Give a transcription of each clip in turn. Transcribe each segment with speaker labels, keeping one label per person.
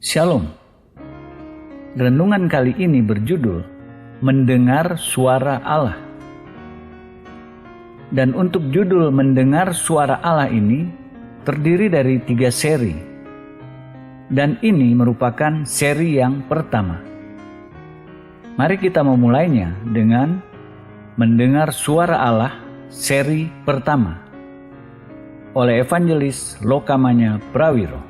Speaker 1: Shalom. Renungan kali ini berjudul Mendengar Suara Allah. Dan untuk judul Mendengar Suara Allah ini terdiri dari 3 seri. Dan ini merupakan seri yang pertama. Mari kita memulainya dengan Mendengar Suara Allah seri pertama oleh Evangelis Lokamanya Prawiro.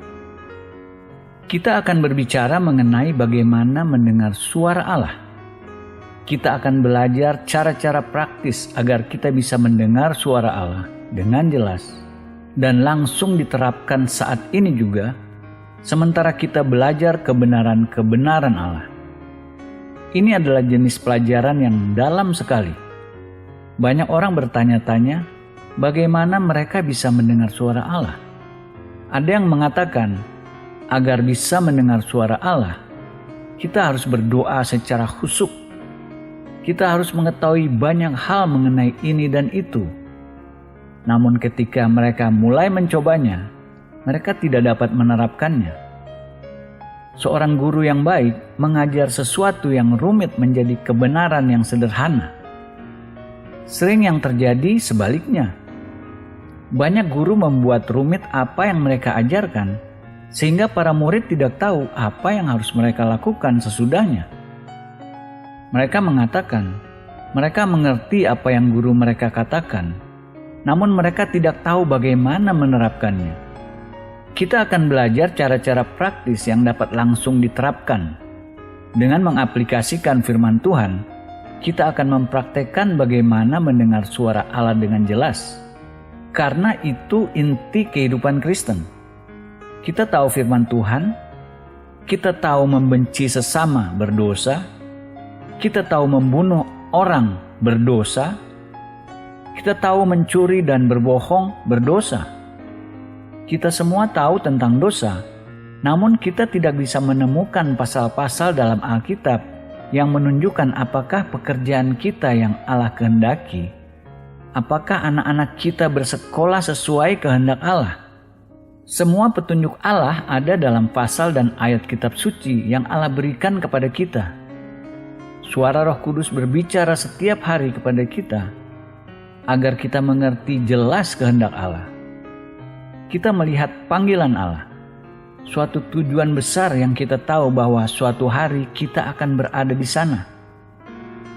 Speaker 1: Kita akan berbicara mengenai bagaimana mendengar suara Allah. Kita akan belajar cara-cara praktis agar kita bisa mendengar suara Allah dengan jelas dan langsung diterapkan saat ini juga, sementara kita belajar kebenaran-kebenaran Allah. Ini adalah jenis pelajaran yang dalam sekali. Banyak orang bertanya-tanya, bagaimana mereka bisa mendengar suara Allah? Ada yang mengatakan, agar bisa mendengar suara Allah, kita harus berdoa secara khusyuk. Kita harus mengetahui banyak hal mengenai ini dan itu. Namun ketika mereka mulai mencobanya, mereka tidak dapat menerapkannya. Seorang guru yang baik mengajar sesuatu yang rumit menjadi kebenaran yang sederhana. Sering yang terjadi sebaliknya. Banyak guru membuat rumit apa yang mereka ajarkan, sehingga para murid tidak tahu apa yang harus mereka lakukan sesudahnya. Mereka mengatakan, mereka mengerti apa yang guru mereka katakan, namun mereka tidak tahu bagaimana menerapkannya. Kita akan belajar cara-cara praktis yang dapat langsung diterapkan. Dengan mengaplikasikan firman Tuhan, kita akan mempraktekkan bagaimana mendengar suara Allah dengan jelas. Karena itu inti kehidupan Kristen. Kita tahu firman Tuhan, kita tahu membenci sesama berdosa, kita tahu membunuh orang berdosa, kita tahu mencuri dan berbohong berdosa. Kita semua tahu tentang dosa, namun kita tidak bisa menemukan pasal-pasal dalam Alkitab yang menunjukkan apakah pekerjaan kita yang Allah kehendaki, apakah anak-anak kita bersekolah sesuai kehendak Allah. Semua petunjuk Allah ada dalam pasal dan ayat kitab suci yang Allah berikan kepada kita. Suara Roh Kudus berbicara setiap hari kepada kita agar kita mengerti jelas kehendak Allah. Kita melihat panggilan Allah, suatu tujuan besar yang kita tahu bahwa suatu hari kita akan berada di sana.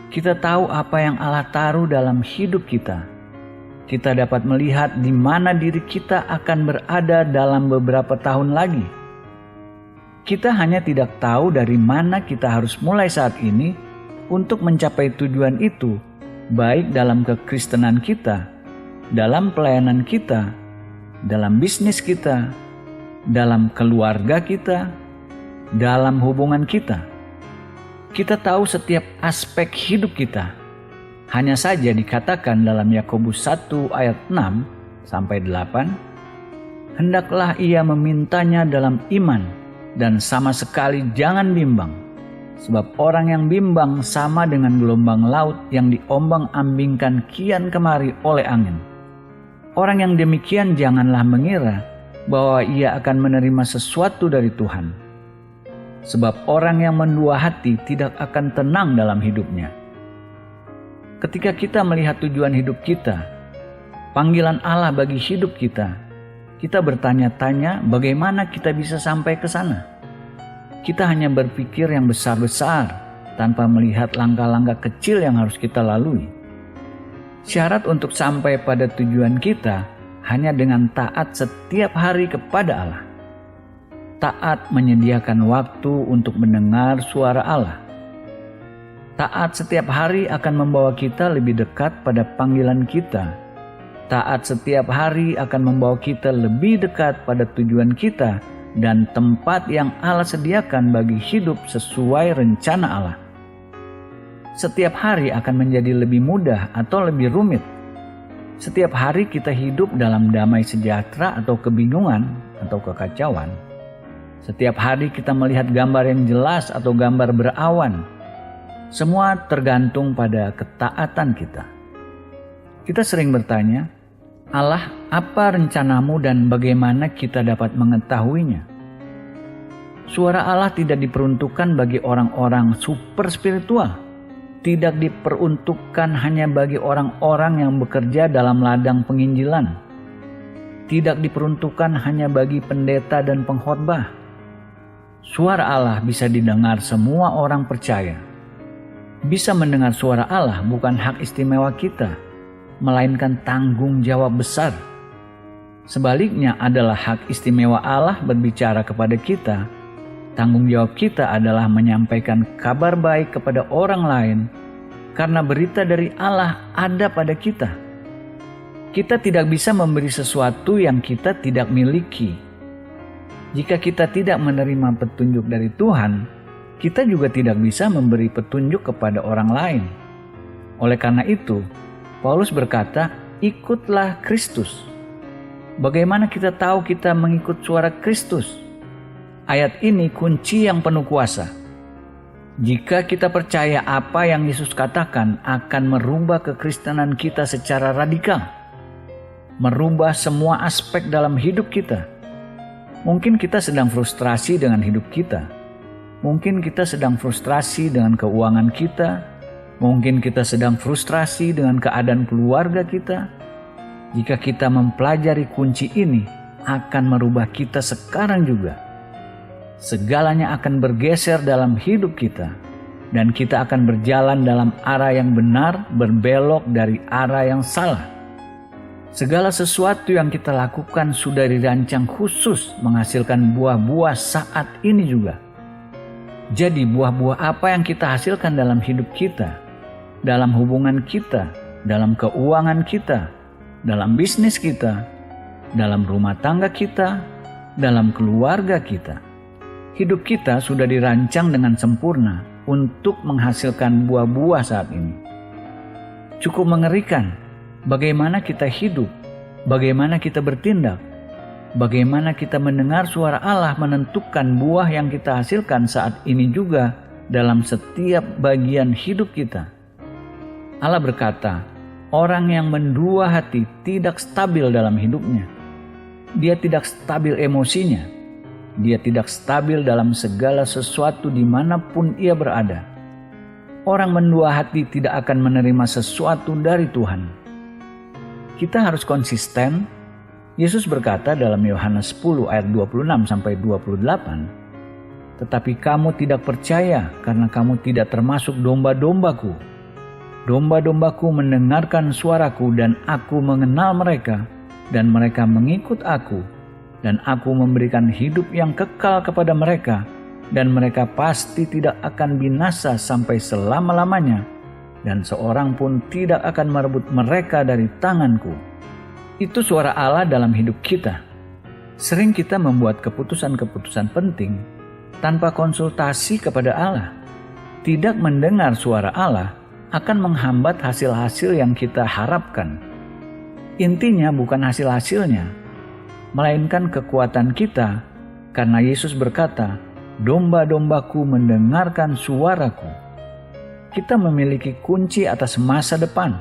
Speaker 1: Kita tahu apa yang Allah taruh dalam hidup kita. Kita dapat melihat di mana diri kita akan berada dalam beberapa tahun lagi. Kita hanya tidak tahu dari mana kita harus mulai saat ini untuk mencapai tujuan itu, baik dalam kekristenan kita, dalam pelayanan kita, dalam bisnis kita, dalam keluarga kita, dalam hubungan kita. Kita tahu setiap aspek hidup kita. Hanya saja dikatakan dalam Yakobus 1 ayat 6-8, hendaklah ia memintanya dalam iman dan sama sekali jangan bimbang. Sebab orang yang bimbang sama dengan gelombang laut yang diombang-ambingkan kian kemari oleh angin. Orang yang demikian janganlah mengira bahwa ia akan menerima sesuatu dari Tuhan. Sebab orang yang mendua hati tidak akan tenang dalam hidupnya. Ketika kita melihat tujuan hidup kita, panggilan Allah bagi hidup kita, kita bertanya-tanya bagaimana kita bisa sampai ke sana. Kita hanya berpikir yang besar-besar tanpa melihat langkah-langkah kecil yang harus kita lalui. Syarat untuk sampai pada tujuan kita hanya dengan taat setiap hari kepada Allah. Taat menyediakan waktu untuk mendengar suara Allah. Taat setiap hari akan membawa kita lebih dekat pada panggilan kita. Taat setiap hari akan membawa kita lebih dekat pada tujuan kita dan tempat yang Allah sediakan bagi hidup sesuai rencana Allah. Setiap hari akan menjadi lebih mudah atau lebih rumit. Setiap hari kita hidup dalam damai sejahtera atau kebingungan atau kekacauan. Setiap hari kita melihat gambar yang jelas atau gambar berawan. Semua tergantung pada ketaatan kita. Kita sering bertanya, Allah, apa rencanamu dan bagaimana kita dapat mengetahuinya? Suara Allah tidak diperuntukkan bagi orang-orang super spiritual, tidak diperuntukkan hanya bagi orang-orang yang bekerja dalam ladang penginjilan, tidak diperuntukkan hanya bagi pendeta dan pengkhotbah. Suara Allah bisa didengar semua orang percaya. Bisa mendengar suara Allah bukan hak istimewa kita, melainkan tanggung jawab besar. Sebaliknya adalah hak istimewa Allah berbicara kepada kita. Tanggung jawab kita adalah menyampaikan kabar baik kepada orang lain, karena berita dari Allah ada pada kita. Kita tidak bisa memberi sesuatu yang kita tidak miliki. Jika kita tidak menerima petunjuk dari Tuhan, kita juga tidak bisa memberi petunjuk kepada orang lain. Oleh karena itu, Paulus berkata, "Ikutlah Kristus." Bagaimana kita tahu kita mengikut suara Kristus? Ayat ini kunci yang penuh kuasa. Jika kita percaya apa yang Yesus katakan akan merubah kekristenan kita secara radikal, merubah semua aspek dalam hidup kita. Mungkin kita sedang frustrasi dengan hidup kita. Mungkin kita sedang frustrasi dengan keuangan kita. Mungkin kita sedang frustrasi dengan keadaan keluarga kita. Jika kita mempelajari kunci ini, akan merubah kita sekarang juga. Segalanya akan bergeser dalam hidup kita, dan kita akan berjalan dalam arah yang benar, berbelok dari arah yang salah. Segala sesuatu yang kita lakukan sudah dirancang khusus menghasilkan buah-buah saat ini juga. Jadi buah-buah apa yang kita hasilkan dalam hidup kita, dalam hubungan kita, dalam keuangan kita, dalam bisnis kita, dalam rumah tangga kita, dalam keluarga kita. Hidup kita sudah dirancang dengan sempurna untuk menghasilkan buah-buah saat ini. Cukup mengerikan bagaimana kita hidup, bagaimana kita bertindak, bagaimana kita mendengar suara Allah menentukan buah yang kita hasilkan saat ini juga dalam setiap bagian hidup kita. Allah berkata, orang yang mendua hati tidak stabil dalam hidupnya. Dia tidak stabil emosinya. Dia tidak stabil dalam segala sesuatu dimanapun ia berada. Orang mendua hati tidak akan menerima sesuatu dari Tuhan. Kita harus konsisten. Yesus berkata dalam Yohanes 10 ayat 26-28, "Tetapi kamu tidak percaya karena kamu tidak termasuk domba-dombaku. Domba-dombaku mendengarkan suaraku dan aku mengenal mereka, dan mereka mengikut aku. Dan aku memberikan hidup yang kekal kepada mereka, dan mereka pasti tidak akan binasa sampai selama-lamanya, dan seorang pun tidak akan merebut mereka dari tanganku." Itu suara Allah dalam hidup kita. Sering kita membuat keputusan-keputusan penting tanpa konsultasi kepada Allah. Tidak mendengar suara Allah akan menghambat hasil-hasil yang kita harapkan. Intinya bukan hasil-hasilnya, melainkan kekuatan kita, karena Yesus berkata, "Domba-dombaku mendengarkan suaraku." Kita memiliki kunci atas masa depan.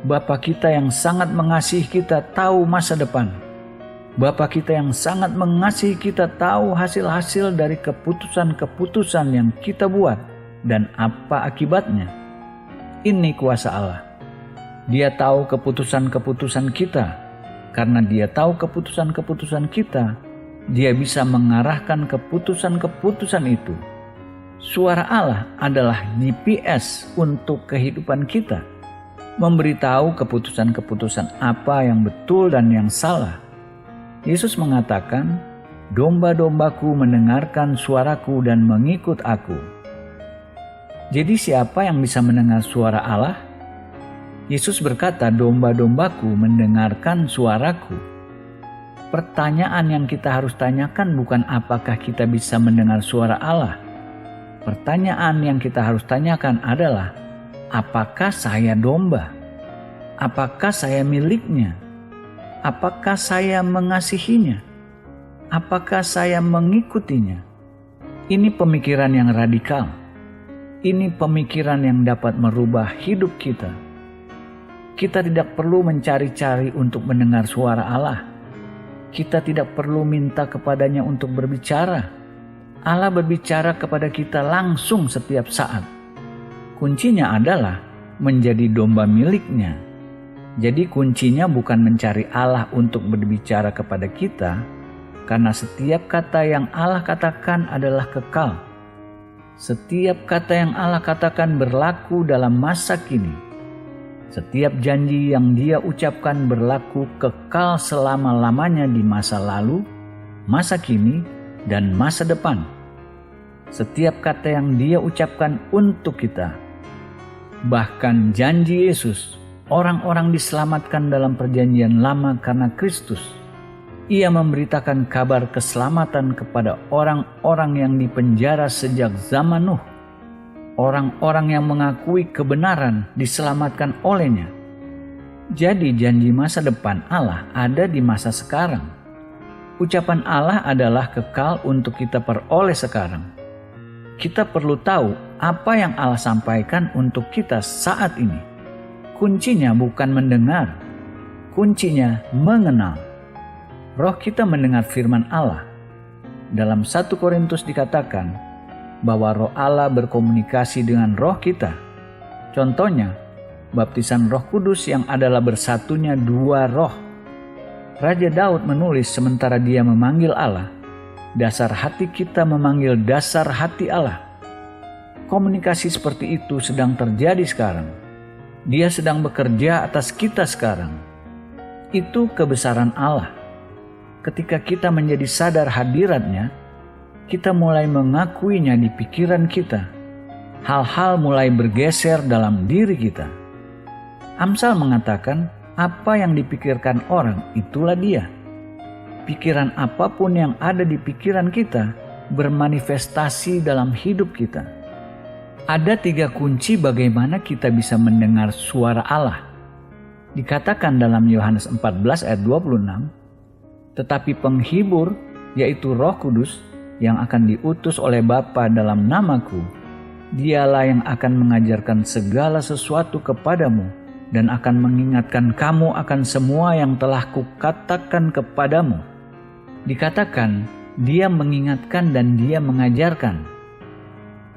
Speaker 1: Bapa kita yang sangat mengasihi kita tahu masa depan. Bapa kita yang sangat mengasihi kita tahu hasil-hasil dari keputusan-keputusan yang kita buat dan apa akibatnya. Ini kuasa Allah. Dia tahu keputusan-keputusan kita. Karena dia tahu keputusan-keputusan kita, dia bisa mengarahkan keputusan-keputusan itu. Suara Allah adalah GPS untuk kehidupan kita, memberitahu keputusan-keputusan apa yang betul dan yang salah. Yesus mengatakan, "Domba-dombaku mendengarkan suaraku dan mengikut aku." Jadi siapa yang bisa mendengar suara Allah? Yesus berkata, "Domba-dombaku mendengarkan suaraku." Pertanyaan yang kita harus tanyakan bukan apakah kita bisa mendengar suara Allah. Pertanyaan yang kita harus tanyakan adalah, apakah saya domba? Apakah saya miliknya? Apakah saya mengasihinya? Apakah saya mengikutinya? Ini pemikiran yang radikal. Ini pemikiran yang dapat merubah hidup kita. Kita tidak perlu mencari-cari untuk mendengar suara Allah. Kita tidak perlu minta kepadanya untuk berbicara. Allah berbicara kepada kita langsung setiap saat. Kuncinya adalah menjadi domba miliknya. Jadi kuncinya bukan mencari Allah untuk berbicara kepada kita, karena setiap kata yang Allah katakan adalah kekal. Setiap kata yang Allah katakan berlaku dalam masa kini. Setiap janji yang Dia ucapkan berlaku kekal selama-lamanya di masa lalu, masa kini, dan masa depan. Setiap kata yang Dia ucapkan untuk kita. Bahkan janji Yesus, orang-orang diselamatkan dalam perjanjian lama karena Kristus. Ia memberitakan kabar keselamatan kepada orang-orang yang dipenjara sejak zaman Nuh. Orang-orang yang mengakui kebenaran diselamatkan olehnya. Jadi janji masa depan Allah ada di masa sekarang. Ucapan Allah adalah kekal untuk kita peroleh sekarang. Kita perlu tahu apa yang Allah sampaikan untuk kita saat ini. Kuncinya bukan mendengar, kuncinya mengenal. Roh kita mendengar firman Allah. Dalam 1 Korintus dikatakan bahwa roh Allah berkomunikasi dengan roh kita. Contohnya, baptisan Roh Kudus yang adalah bersatunya dua roh. Raja Daud menulis sementara dia memanggil Allah, dasar hati kita memanggil dasar hati Allah. Komunikasi seperti itu sedang terjadi sekarang. Dia sedang bekerja atas kita sekarang. Itu kebesaran Allah. Ketika kita menjadi sadar hadiratnya, kita mulai mengakuinya di pikiran kita. Hal-hal mulai bergeser dalam diri kita. Amsal mengatakan, apa yang dipikirkan orang itulah dia. Pikiran apapun yang ada di pikiran kita bermanifestasi dalam hidup kita. Ada 3 kunci bagaimana kita bisa mendengar suara Allah. Dikatakan dalam Yohanes 14 ayat 26, tetapi penghibur, yaitu Roh Kudus, yang akan diutus oleh Bapa dalam namaku, Dialah yang akan mengajarkan segala sesuatu kepadamu dan akan mengingatkan kamu akan semua yang telah kukatakan kepadamu. Dikatakan, Dia mengingatkan dan Dia mengajarkan.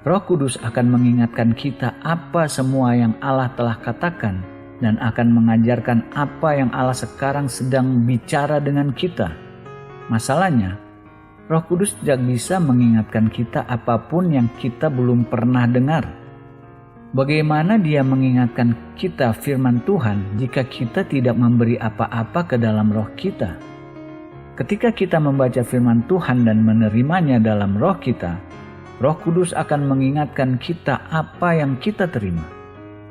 Speaker 1: Roh Kudus akan mengingatkan kita apa semua yang Allah telah katakan dan akan mengajarkan apa yang Allah sekarang sedang bicara dengan kita. Masalahnya, Roh Kudus tidak bisa mengingatkan kita apapun yang kita belum pernah dengar. Bagaimana Dia mengingatkan kita firman Tuhan jika kita tidak memberi apa-apa ke dalam roh kita? Ketika kita membaca firman Tuhan dan menerimanya dalam roh kita, Roh Kudus akan mengingatkan kita apa yang kita terima.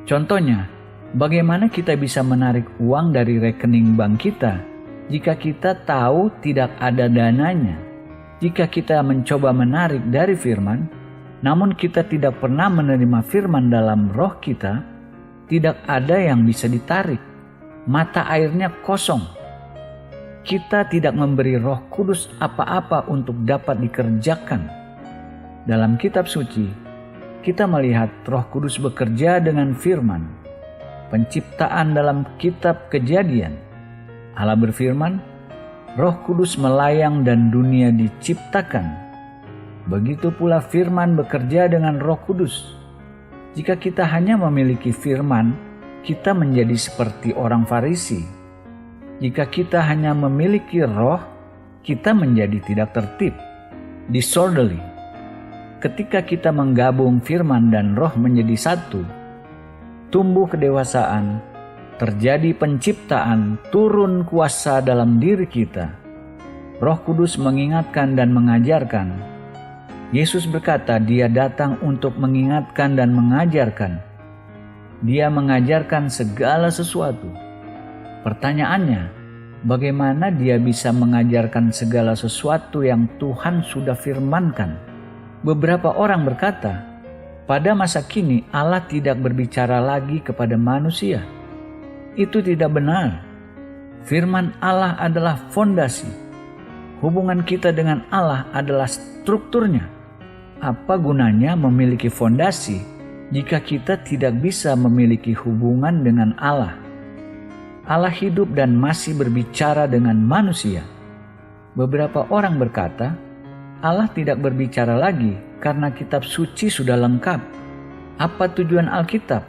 Speaker 1: Contohnya, bagaimana kita bisa menarik uang dari rekening bank kita jika kita tahu tidak ada dananya? Jika kita mencoba menarik dari firman, namun kita tidak pernah menerima firman dalam roh kita, tidak ada yang bisa ditarik. Mata airnya kosong. Kita tidak memberi Roh Kudus apa-apa untuk dapat dikerjakan. Dalam kitab suci, kita melihat Roh Kudus bekerja dengan firman. Penciptaan dalam kitab Kejadian, Allah berfirman, Roh Kudus melayang dan dunia diciptakan. Begitu pula firman bekerja dengan Roh Kudus. Jika kita hanya memiliki firman, kita menjadi seperti orang Farisi. Jika kita hanya memiliki roh, kita menjadi tidak tertib, disorderly. Ketika kita menggabung firman dan roh menjadi satu, tumbuh kedewasaan, terjadi penciptaan, turun kuasa dalam diri kita. Roh Kudus mengingatkan dan mengajarkan. Yesus berkata Dia datang untuk mengingatkan dan mengajarkan. Dia mengajarkan segala sesuatu. Pertanyaannya, bagaimana Dia bisa mengajarkan segala sesuatu yang Tuhan sudah firmankan? Beberapa orang berkata, pada masa kini Allah tidak berbicara lagi kepada manusia. Itu tidak benar. Firman Allah adalah fondasi. Hubungan kita dengan Allah adalah strukturnya. Apa gunanya memiliki fondasi jika kita tidak bisa memiliki hubungan dengan Allah? Allah hidup dan masih berbicara dengan manusia. Beberapa orang berkata, Allah tidak berbicara lagi karena kitab suci sudah lengkap. Apa tujuan Alkitab?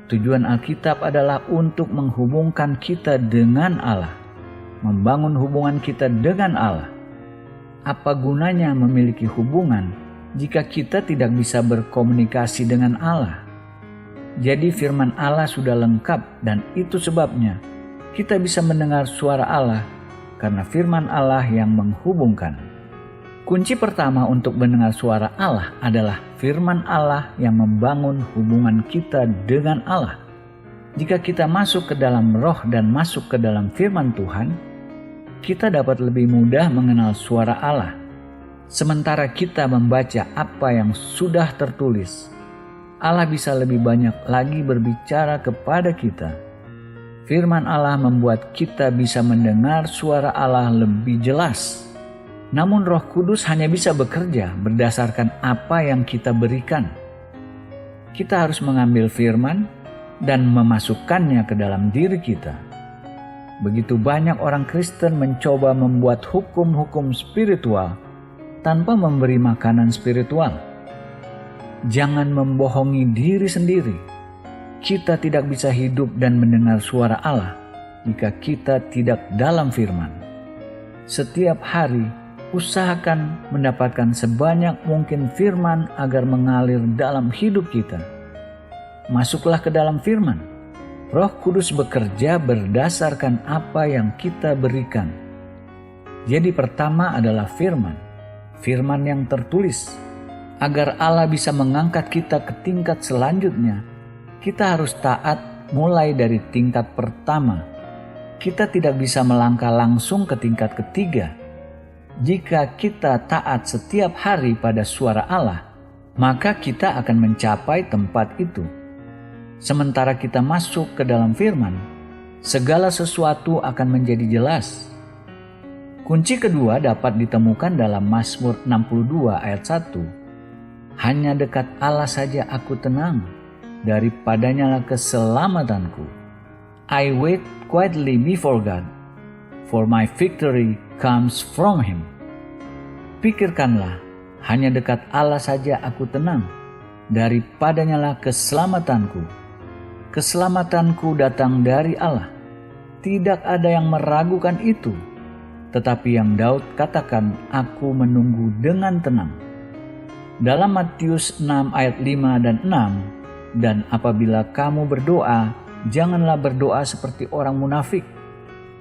Speaker 1: Tujuan Alkitab adalah untuk menghubungkan kita dengan Allah, membangun hubungan kita dengan Allah. Apa gunanya memiliki hubungan jika kita tidak bisa berkomunikasi dengan Allah? Jadi firman Allah sudah lengkap dan itu sebabnya kita bisa mendengar suara Allah karena firman Allah yang menghubungkan. Kunci pertama untuk mendengar suara Allah adalah firman Allah yang membangun hubungan kita dengan Allah. Jika kita masuk ke dalam roh dan masuk ke dalam firman Tuhan, kita dapat lebih mudah mengenal suara Allah. Sementara kita membaca apa yang sudah tertulis, Allah bisa lebih banyak lagi berbicara kepada kita. Firman Allah membuat kita bisa mendengar suara Allah lebih jelas. Namun Roh Kudus hanya bisa bekerja berdasarkan apa yang kita berikan. Kita harus mengambil firman dan memasukkannya ke dalam diri kita. Begitu banyak orang Kristen mencoba membuat hukum-hukum spiritual tanpa memberi makanan spiritual. Jangan membohongi diri sendiri. Kita tidak bisa hidup dan mendengar suara Allah jika kita tidak dalam firman. Setiap hari, usahakan mendapatkan sebanyak mungkin firman agar mengalir dalam hidup kita. Masuklah ke dalam firman. Roh Kudus bekerja berdasarkan apa yang kita berikan. Jadi pertama adalah firman. Firman yang tertulis. Agar Allah bisa mengangkat kita ke tingkat selanjutnya, kita harus taat mulai dari tingkat pertama. Kita tidak bisa melangkah langsung ke tingkat ketiga. Jika kita taat setiap hari pada suara Allah, maka kita akan mencapai tempat itu. Sementara kita masuk ke dalam firman, segala sesuatu akan menjadi jelas. Kunci kedua dapat ditemukan dalam Mazmur 62 ayat 1. Hanya dekat Allah saja aku tenang, daripadanya lah keselamatanku. I wait quietly before God, for my victory comes from Him. Pikirkanlah, hanya dekat Allah saja aku tenang, daripadanya lah keselamatanku. Keselamatanku datang dari Allah. Tidak ada yang meragukan itu. Tetapi yang Daud katakan, aku menunggu dengan tenang. Dalam Matius 6 ayat 5 dan 6, dan apabila kamu berdoa, janganlah berdoa seperti orang munafik.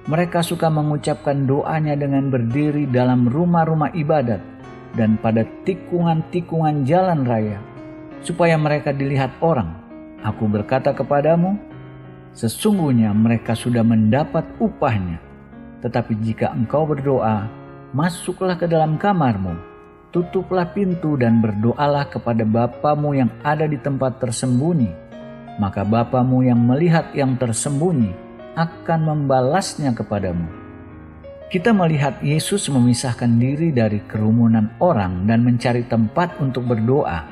Speaker 1: Mereka suka mengucapkan doanya dengan berdiri dalam rumah-rumah ibadat dan pada tikungan-tikungan jalan raya, supaya mereka dilihat orang. Aku berkata kepadamu, sesungguhnya mereka sudah mendapat upahnya. Tetapi jika engkau berdoa, masuklah ke dalam kamarmu, tutuplah pintu dan berdoalah kepada Bapamu yang ada di tempat tersembunyi. Maka Bapamu yang melihat yang tersembunyi akan membalasnya kepadamu. Kita melihat Yesus memisahkan diri dari kerumunan orang dan mencari tempat untuk berdoa.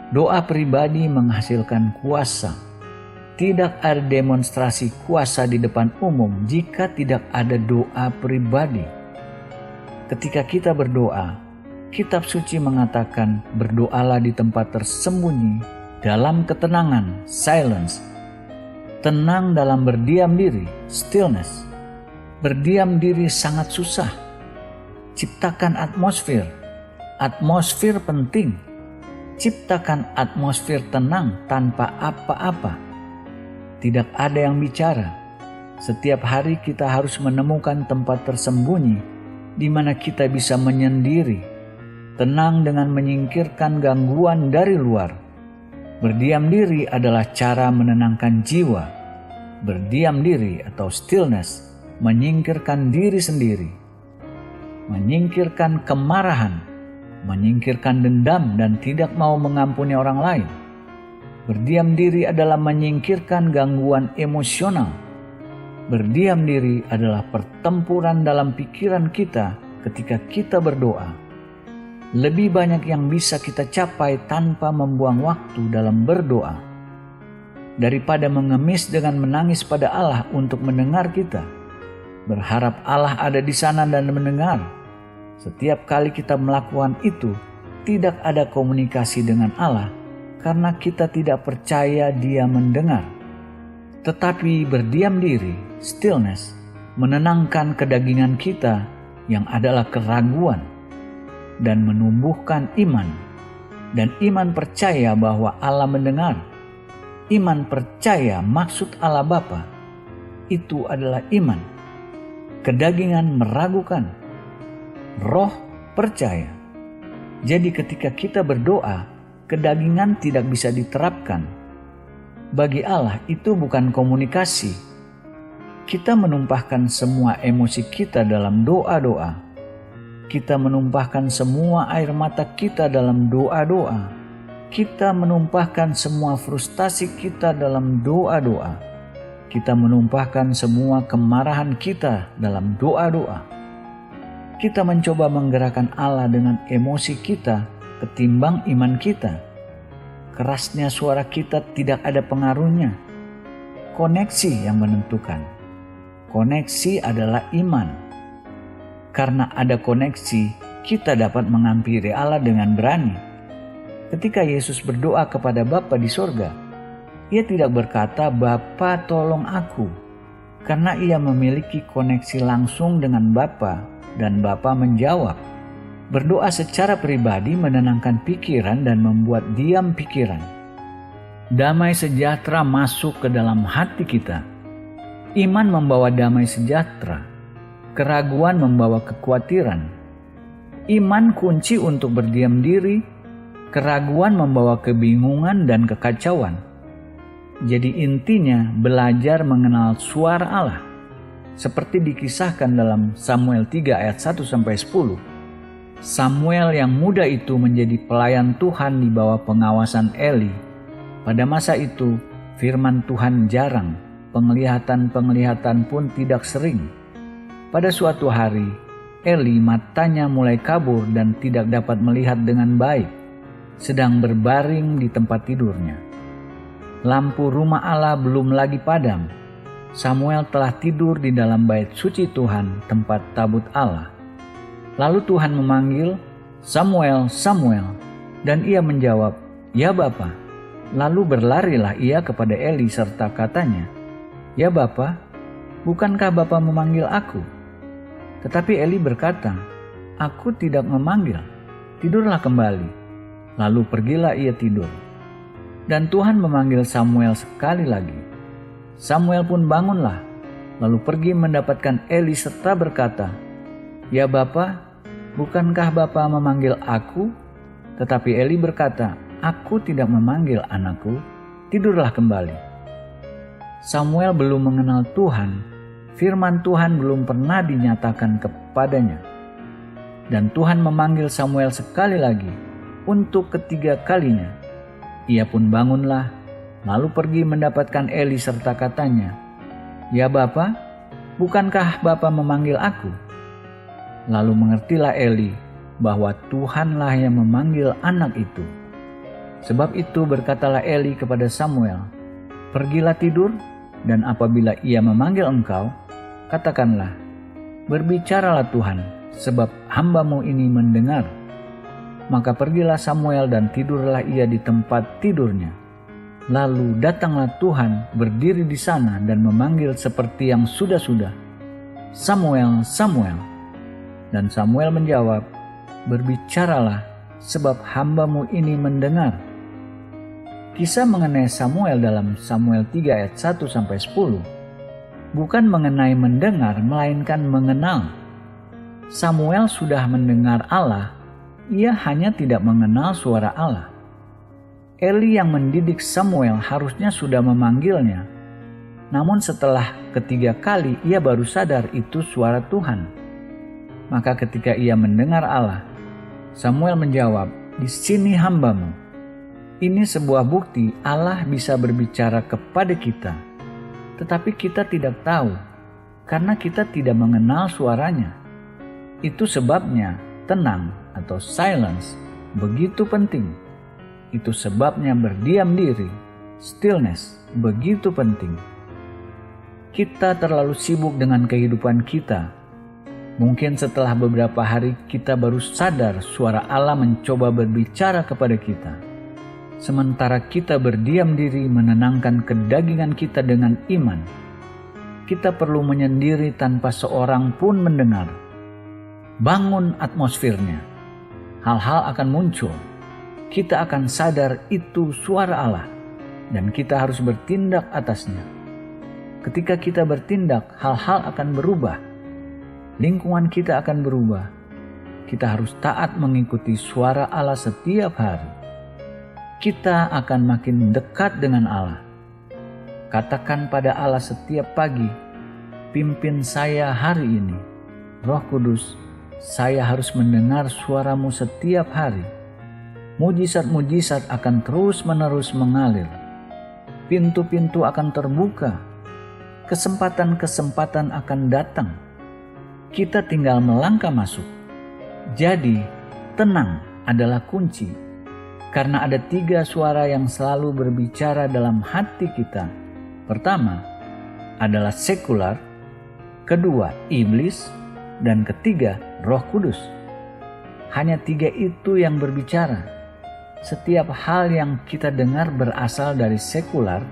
Speaker 1: Doa pribadi menghasilkan kuasa. Tidak ada demonstrasi kuasa di depan umum jika tidak ada doa pribadi. Ketika kita berdoa, Kitab Suci mengatakan berdoalah di tempat tersembunyi dalam ketenangan, silence. Tenang dalam berdiam diri, stillness. Berdiam diri sangat susah. Ciptakan atmosfer. Atmosfer penting. Ciptakan atmosfer tenang tanpa apa-apa. Tidak ada yang bicara. Setiap hari kita harus menemukan tempat tersembunyi di mana kita bisa menyendiri, tenang dengan menyingkirkan gangguan dari luar. Berdiam diri adalah cara menenangkan jiwa. Berdiam diri atau stillness, menyingkirkan diri sendiri, menyingkirkan kemarahan, menyingkirkan dendam dan tidak mau mengampuni orang lain. Berdiam diri adalah menyingkirkan gangguan emosional. Berdiam diri adalah pertempuran dalam pikiran kita ketika kita berdoa. Lebih banyak yang bisa kita capai tanpa membuang waktu dalam berdoa. Daripada mengemis dengan menangis pada Allah untuk mendengar kita. Berharap Allah ada di sana dan mendengar. Setiap kali kita melakukan itu, tidak ada komunikasi dengan Allah karena kita tidak percaya Dia mendengar. Tetapi berdiam diri, stillness, menenangkan kedagingan kita yang adalah keraguan dan menumbuhkan iman. Dan iman percaya bahwa Allah mendengar. Iman percaya maksud Allah Bapa. Itu adalah iman. Kedagingan meragukan. Roh percaya. Jadi ketika kita berdoa, kedagingan tidak bisa diterapkan. Bagi Allah itu bukan komunikasi. Kita menumpahkan semua emosi kita dalam doa-doa. Kita menumpahkan semua air mata kita dalam doa-doa. Kita menumpahkan semua frustasi kita dalam doa-doa. Kita menumpahkan semua kemarahan kita dalam doa-doa. Kita mencoba menggerakkan Allah dengan emosi kita ketimbang iman kita. Kerasnya suara kita tidak ada pengaruhnya. Koneksi yang menentukan. Koneksi adalah iman. Karena ada koneksi, kita dapat menghampiri Allah dengan berani. Ketika Yesus berdoa kepada Bapa di sorga, Ia tidak berkata, "Bapa, tolong aku," karena Ia memiliki koneksi langsung dengan Bapa, dan Bapa menjawab. Berdoa secara pribadi menenangkan pikiran dan membuat diam pikiran. Damai sejahtera masuk ke dalam hati kita. Iman membawa damai sejahtera. Keraguan membawa kekhawatiran. Iman kunci untuk berdiam diri. Keraguan membawa kebingungan dan kekacauan. Jadi intinya belajar mengenal suara Allah. Seperti dikisahkan dalam Samuel 3 ayat 1-10. Samuel yang muda itu menjadi pelayan Tuhan di bawah pengawasan Eli. Pada masa itu firman Tuhan jarang. Penglihatan-penglihatan pun tidak sering. Pada suatu hari, Eli matanya mulai kabur dan tidak dapat melihat dengan baik, sedang berbaring di tempat tidurnya. Lampu rumah Allah belum lagi padam. Samuel telah tidur di dalam bait suci Tuhan, tempat tabut Allah. Lalu Tuhan memanggil, "Samuel, Samuel," dan ia menjawab, "Ya Bapa." Lalu berlarilah ia kepada Eli serta katanya, "Ya Bapa, bukankah Bapa memanggil aku?" Tetapi Eli berkata, "Aku tidak memanggil, tidurlah kembali." Lalu pergilah ia tidur. Dan Tuhan memanggil Samuel sekali lagi. Samuel pun bangunlah, lalu pergi mendapatkan Eli serta berkata, "Ya Bapa, bukankah Bapa memanggil aku?" Tetapi Eli berkata, "Aku tidak memanggil anakku, tidurlah kembali." Samuel belum mengenal Tuhan. Firman Tuhan belum pernah dinyatakan kepadanya. Dan Tuhan memanggil Samuel sekali lagi untuk ketiga kalinya. Ia pun bangunlah, lalu pergi mendapatkan Eli serta katanya, "Ya Bapa, bukankah Bapa memanggil aku?" Lalu mengertilah Eli bahwa Tuhanlah yang memanggil anak itu. Sebab itu berkatalah Eli kepada Samuel, "Pergilah tidur, dan apabila ia memanggil engkau, katakanlah, 'Berbicaralah Tuhan, sebab hamba-Mu ini mendengar.'" Maka pergilah Samuel dan tidurlah ia di tempat tidurnya. Lalu datanglah Tuhan berdiri di sana dan memanggil seperti yang sudah-sudah, "Samuel, Samuel." Dan Samuel menjawab, "Berbicaralah, sebab hamba-Mu ini mendengar." Kisah mengenai Samuel dalam Samuel 3 ayat 1-10 bukan mengenai mendengar, melainkan mengenal. Samuel sudah mendengar Allah, ia hanya tidak mengenal suara Allah. Eli yang mendidik Samuel harusnya sudah memanggilnya. Namun setelah ketiga kali ia baru sadar itu suara Tuhan. Maka ketika ia mendengar Allah, Samuel menjawab, "Di sini hamba-Mu." Ini sebuah bukti Allah bisa berbicara kepada kita. Tetapi kita tidak tahu karena kita tidak mengenal suaranya. Itu sebabnya tenang atau silence begitu penting. Itu sebabnya berdiam diri, stillness, begitu penting. Kita terlalu sibuk dengan kehidupan kita. Mungkin setelah beberapa hari kita baru sadar suara Allah mencoba berbicara kepada kita. Sementara kita berdiam diri menenangkan kedagingan kita dengan iman, kita perlu menyendiri tanpa seorang pun mendengar. Bangun atmosfernya. Hal-hal akan muncul. Kita akan sadar itu suara Allah dan kita harus bertindak atasnya. Ketika kita bertindak, hal-hal akan berubah. Lingkungan kita akan berubah. Kita harus taat mengikuti suara Allah setiap hari. Kita akan makin dekat dengan Allah. Katakan pada Allah setiap pagi, pimpin saya hari ini. Roh Kudus, saya harus mendengar suaramu setiap hari. Mujizat-mujizat akan terus-menerus mengalir. Pintu-pintu akan terbuka. Kesempatan-kesempatan akan datang. Kita tinggal melangkah masuk. Jadi, tenang adalah kunci. Karena ada 3 suara yang selalu berbicara dalam hati kita. Pertama adalah sekular, kedua iblis, dan ketiga Roh Kudus. Hanya 3 itu yang berbicara. Setiap hal yang kita dengar berasal dari sekular,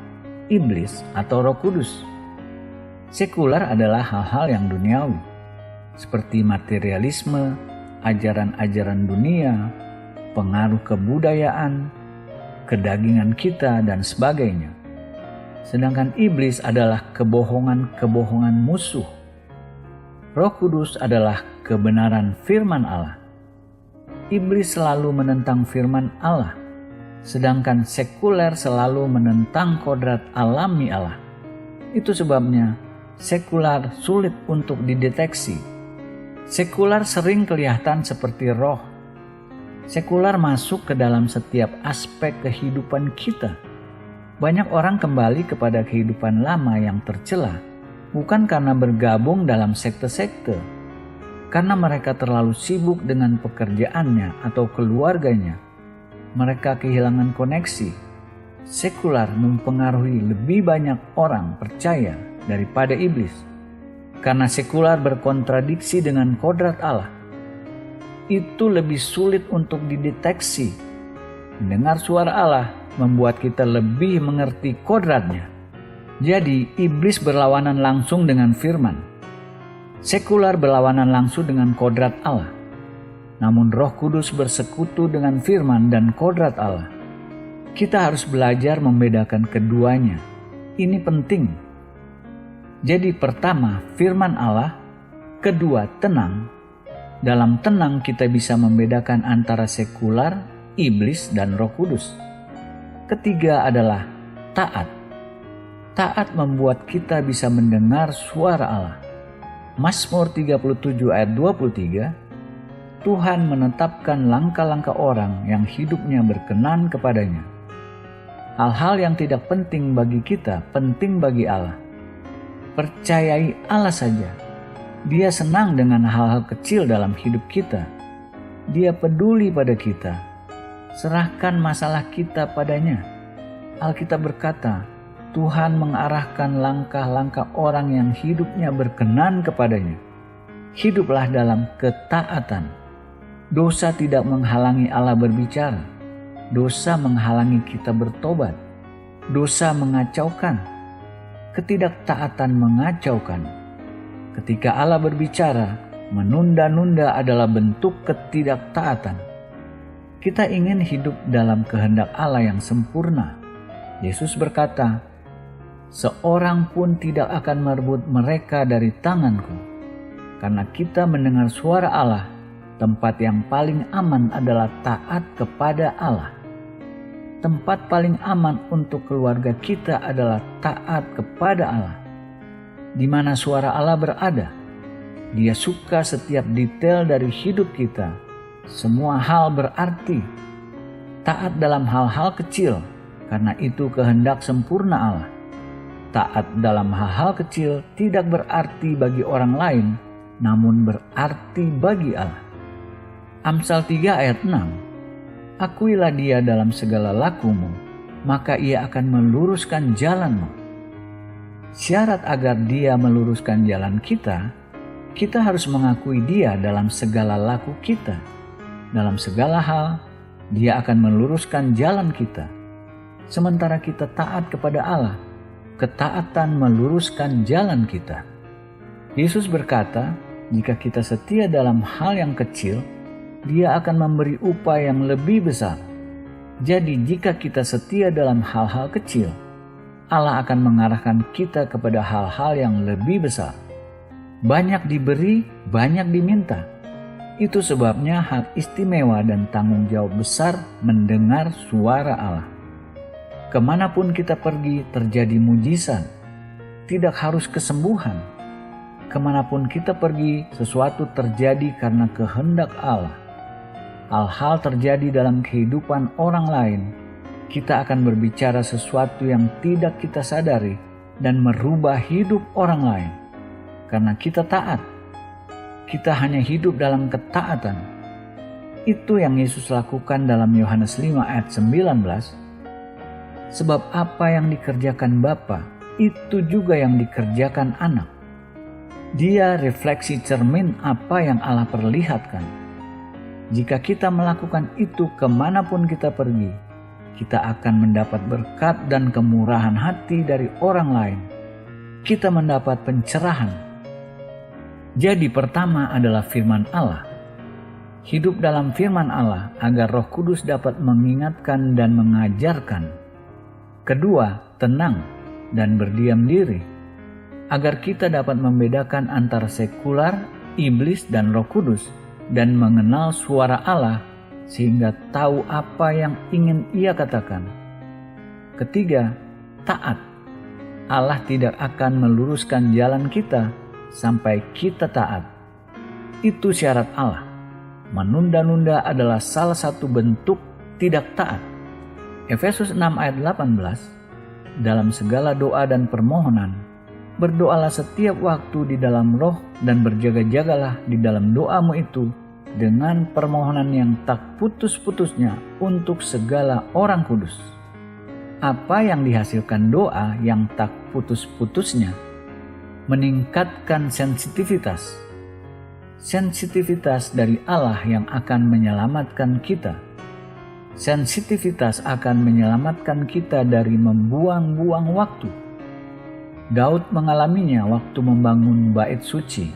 Speaker 1: iblis, atau Roh Kudus. Sekular adalah hal-hal yang duniawi, seperti materialisme, ajaran-ajaran dunia, pengaruh kebudayaan, kedagingan kita, dan sebagainya. Sedangkan iblis adalah kebohongan-kebohongan musuh. Roh Kudus adalah kebenaran firman Allah. Iblis selalu menentang firman Allah, sedangkan sekuler selalu menentang kodrat alami Allah. Itu sebabnya sekular sulit untuk dideteksi. Sekular sering kelihatan seperti roh. Sekular masuk ke dalam setiap aspek kehidupan kita. Banyak orang kembali kepada kehidupan lama yang tercela, bukan karena bergabung dalam sekte-sekte, karena mereka terlalu sibuk dengan pekerjaannya atau keluarganya. Mereka kehilangan koneksi. Sekular mempengaruhi lebih banyak orang percaya daripada iblis, karena sekular berkontradiksi dengan kodrat Allah. Itu lebih sulit untuk dideteksi. Mendengar suara Allah membuat kita lebih mengerti kodratnya. Jadi, iblis berlawanan langsung dengan firman. Sekular berlawanan langsung dengan kodrat Allah. Namun Roh Kudus bersekutu dengan firman dan kodrat Allah. Kita harus belajar membedakan keduanya. Ini penting. Jadi pertama, firman Allah. Kedua, tenang. Dalam tenang kita bisa membedakan antara sekular, iblis, dan Roh Kudus. Ketiga adalah taat. Taat membuat kita bisa mendengar suara Allah. Mazmur 37 ayat 23, Tuhan menetapkan langkah-langkah orang yang hidupnya berkenan kepadanya. Hal-hal yang tidak penting bagi kita, penting bagi Allah. Percayai Allah saja. Dia senang dengan hal-hal kecil dalam hidup kita. Dia peduli pada kita. Serahkan masalah kita padanya. Alkitab berkata, Tuhan mengarahkan langkah-langkah orang yang hidupnya berkenan kepadanya. Hiduplah dalam ketaatan. Dosa tidak menghalangi Allah berbicara. Dosa menghalangi kita bertobat. Dosa mengacaukan. Ketidaktaatan mengacaukan. Ketika Allah berbicara, menunda-nunda adalah bentuk ketidaktaatan. Kita ingin hidup dalam kehendak Allah yang sempurna. Yesus berkata, seorang pun tidak akan merebut mereka dari tanganku. Karena kita mendengar suara Allah, tempat yang paling aman adalah taat kepada Allah. Tempat paling aman untuk keluarga kita adalah taat kepada Allah. Di mana suara Allah berada, Dia suka setiap detail dari hidup kita. Semua hal berarti. Taat dalam hal-hal kecil, karena itu kehendak sempurna Allah. Taat dalam hal-hal kecil tidak berarti bagi orang lain, namun berarti bagi Allah. Amsal 3 ayat 6, akuilah Dia dalam segala lakumu, maka Ia akan meluruskan jalanmu. Syarat agar Dia meluruskan jalan kita, Kita harus mengakui Dia dalam segala laku kita. Dalam segala hal, Dia akan meluruskan jalan kita. Sementara kita taat kepada Allah, ketaatan meluruskan jalan kita. Yesus berkata, jika kita setia dalam hal yang kecil, Dia akan memberi upah yang lebih besar. Jadi jika kita setia dalam hal-hal kecil, Allah akan mengarahkan kita kepada hal-hal yang lebih besar. Banyak diberi, banyak diminta. Itu sebabnya hak istimewa dan tanggung jawab besar mendengar suara Allah. Kemanapun kita pergi terjadi mujizat, tidak harus kesembuhan. Kemanapun kita pergi, sesuatu terjadi karena kehendak Allah. Hal-hal terjadi dalam kehidupan orang lain, kita akan berbicara sesuatu yang tidak kita sadari dan merubah hidup orang lain. Karena kita taat, kita hanya hidup dalam ketaatan. Itu yang Yesus lakukan dalam Yohanes 5 ayat 19. Sebab apa yang dikerjakan Bapa, itu juga yang dikerjakan Anak. Dia refleksi cermin apa yang Allah perlihatkan. Jika kita melakukan itu kemanapun kita pergi, kita akan mendapat berkat dan kemurahan hati dari orang lain. Kita mendapat pencerahan. Jadi pertama adalah firman Allah. Hidup dalam firman Allah agar Roh Kudus dapat mengingatkan dan mengajarkan. Kedua, tenang dan berdiam diri, agar kita dapat membedakan antara sekular, iblis, dan Roh Kudus, dan mengenal suara Allah sehingga tahu apa yang ingin Ia katakan. Ketiga, taat. Allah tidak akan meluruskan jalan kita sampai kita taat. Itu syarat Allah. Menunda-nunda adalah salah satu bentuk tidak taat. Efesus 6 ayat 18, dalam segala doa dan permohonan, berdoalah setiap waktu di dalam roh dan berjaga-jagalah di dalam doamu itu dengan permohonan yang tak putus-putusnya untuk segala orang kudus. Apa yang dihasilkan doa yang tak putus-putusnya? Meningkatkan sensitivitas. Sensitivitas dari Allah yang akan menyelamatkan kita. Sensitivitas akan menyelamatkan kita dari membuang-buang waktu. Daud mengalaminya waktu membangun bait suci.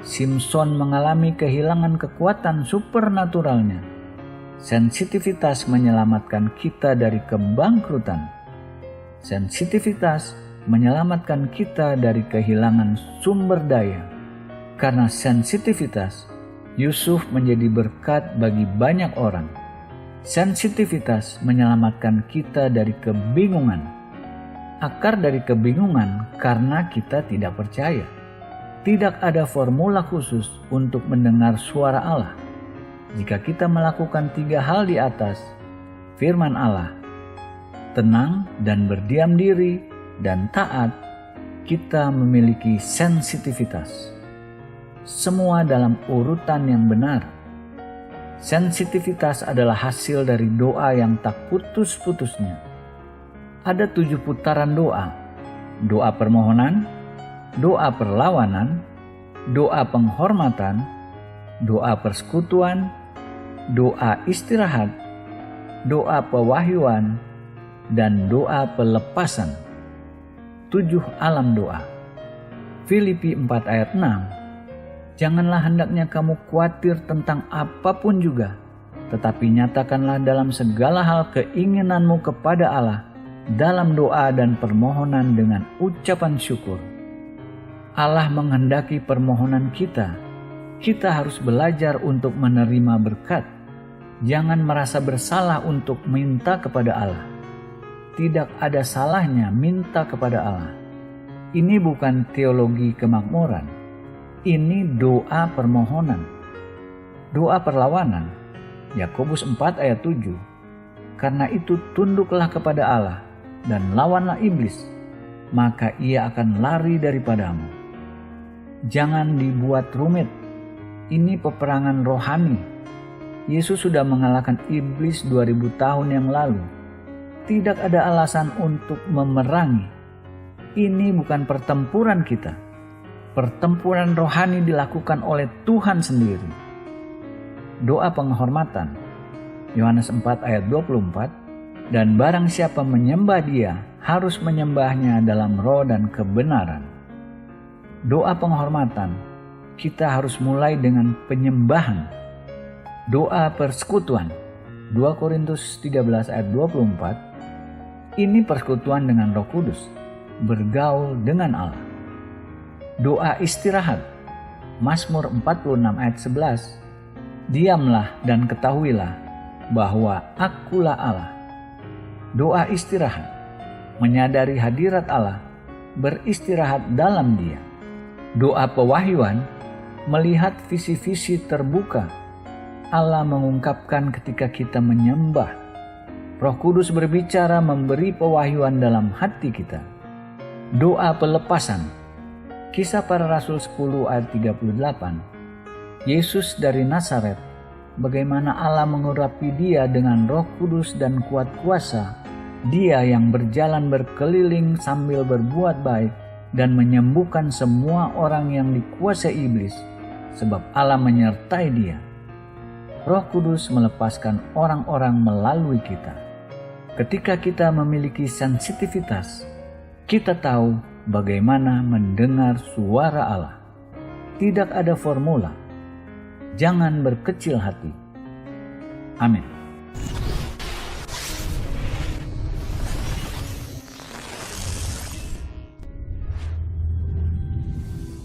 Speaker 1: Simpson mengalami kehilangan kekuatan supernaturalnya. Sensitivitas menyelamatkan kita dari kebangkrutan. Sensitivitas menyelamatkan kita dari kehilangan sumber daya. Karena sensitivitas, Yusuf menjadi berkat bagi banyak orang. Sensitivitas menyelamatkan kita dari kebingungan. Akar dari kebingungan karena kita tidak percaya. Tidak ada formula khusus untuk mendengar suara Allah. Jika kita melakukan 3 hal di atas, firman Allah, tenang dan berdiam diri, dan taat, kita memiliki sensitivitas. Semua dalam urutan yang benar. Sensitivitas adalah hasil dari doa yang tak putus-putusnya. Ada 7 putaran doa. Doa permohonan, doa perlawanan, doa penghormatan, doa persekutuan, doa istirahat, doa pewahyuan, dan doa pelepasan. 7 alam doa. Filipi 4 ayat 6. Janganlah hendaknya kamu khawatir tentang apapun juga, tetapi nyatakanlah dalam segala hal keinginanmu kepada Allah dalam doa dan permohonan dengan ucapan syukur. Allah menghendaki permohonan kita. Kita harus belajar untuk menerima berkat. Jangan merasa bersalah untuk minta kepada Allah. Tidak ada salahnya minta kepada Allah. Ini bukan teologi kemakmuran. Ini doa permohonan. Doa perlawanan. Yakobus 4 ayat 7. Karena itu tunduklah kepada Allah dan lawanlah iblis, maka ia akan lari daripadamu. Jangan dibuat rumit. Ini peperangan rohani. Yesus sudah mengalahkan iblis 2000 tahun yang lalu. Tidak ada alasan untuk memerangi. Ini bukan pertempuran kita. Pertempuran rohani dilakukan oleh Tuhan sendiri. Doa penghormatan, Yohanes 4 ayat 24, dan barang siapa menyembah Dia harus menyembahnya dalam roh dan kebenaran. Doa penghormatan, kita harus mulai dengan penyembahan. Doa persekutuan, 2 Korintus 13 ayat 24, ini persekutuan dengan Roh Kudus, bergaul dengan Allah. Doa istirahat, Mazmur 46 ayat 11, diamlah dan ketahuilah bahwa Akulah Allah. Doa istirahat, menyadari hadirat Allah, beristirahat dalam Dia. Doa pewahyuan, melihat visi-visi terbuka. Allah mengungkapkan ketika kita menyembah. Roh Kudus berbicara memberi pewahyuan dalam hati kita. Doa pelepasan, Kisah Para Rasul 10 ayat 38. Yesus dari Nazaret, bagaimana Allah mengurapi Dia dengan Roh Kudus dan kuat kuasa. Dia yang berjalan berkeliling sambil berbuat baik dan menyembuhkan semua orang yang dikuasai iblis, sebab Allah menyertai Dia. Roh Kudus melepaskan orang-orang melalui kita. Ketika kita memiliki sensitivitas, kita tahu bagaimana mendengar suara Allah. Tidak ada formula. Jangan berkecil hati. Amin.